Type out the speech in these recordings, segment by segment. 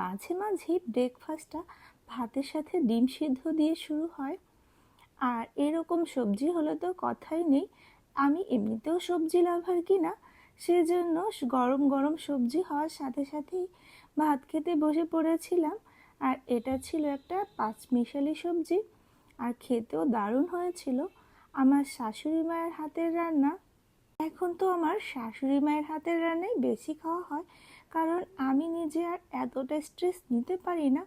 মাঝে মাঝেই ব্রেকফাস্টটা ভাতের সাথে ডিম সিদ্ধ দিয়ে শুরু হয়। আর এরকম সবজি হলে তো কথাই নেই। আমি এমনিতেও সবজি লাভার কিনা, সেজন্য গরম গরম সবজি হওয়ার সাথে সাথেই ভাত খেতে বসে পড়েছিলাম। আর এটা ছিল একটা পাঁচমিশালি সবজি, আর খেতেও দারুণ হয়েছিল। আমার শাশুড়ি মায়ের হাতের রান্না। এখন তো আমার শাশুড়ি মায়ের হাতের রান্নাই বেশি খাওয়া হয়, কারণ আমি নিজে আর এতটা স্ট্রেস নিতে পারি না,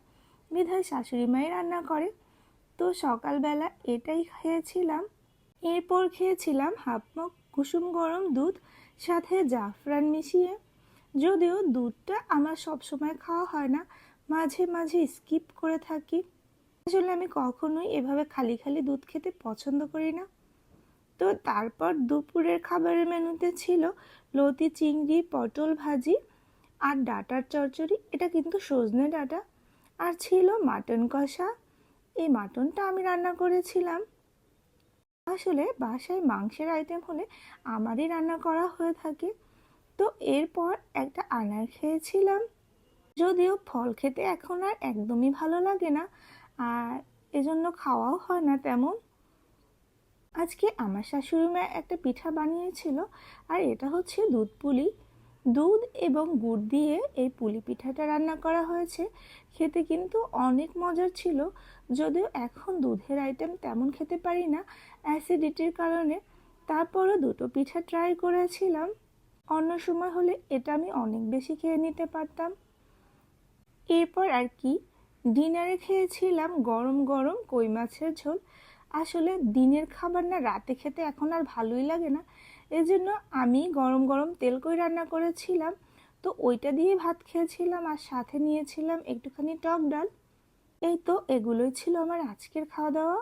বিধায় শাশুড়ি মায়ের রান্না করে। তো সকালবেলা এটাই খেয়েছিলাম। এরপর খেয়েছিলাম হাফ মগ কুসুম গরম দুধ, সাথে জাফরান মিশিয়ে। যদিও দুধটা আমার সবসময় খাওয়া হয় না, মাঝে মাঝে স্কিপ করে থাকি। আসলে আমি কখনোই এভাবে খালি খালি দুধ খেতে পছন্দ করি না। তো তারপর দুপুরের খাবারের মেনুতে ছিল লতি চিংড়ি, পটল ভাজি আর ডাঁটার চচ্চড়ি। এটা কিন্তু সজনে ডাঁটা। আর ছিল মাটন কষা। এই মাটনটা আমি রান্না করেছিলাম। আসলে বাসায় মাংসের আইটেম হলে আমারই রান্না করা হয়ে থাকে। তো এরপর একটা আনার খেয়েছিলাম। যদিও ফল খেতে এখন আর একদমই ভালো লাগে না, আর এজন্য খাওয়াও হয় না তেমন। আজকে আমার শাশুড়ি মা একটা পিঠা বানিয়েছিল, আর এটা হচ্ছে দুধ পুলি। দুধ এবং গুড় দিয়ে এই পুলি পিঠাটা রান্না করা হয়েছে। খেতে কিন্তু অনেক মজার ছিল। যদিও এখন দুধের আইটেম তেমন খেতে পারি না অ্যাসিডিটির কারণে, তারপরও দুটো পিঠা ট্রাই করেছিলাম। অন্য সময় হলে এটা আমি অনেক বেশি খেয়ে নিতে পারতাম। এরপর আর কি, ডিনারে খেয়েছিলাম গরম গরম কই মাছের ঝোল। আসলে দিনের খাবার না রাতে খেতে এখন আর ভালোই লাগে না, এজন্য আমি গরম গরম তেল কই রান্না করেছিলাম। তো ওইটা দিয়ে ভাত খেয়েছিলাম, আর সাথে নিয়েছিলাম একটুখানি টক ডাল। এই তো এগুলোই ছিল আমার আজকের খাওয়া দাওয়া।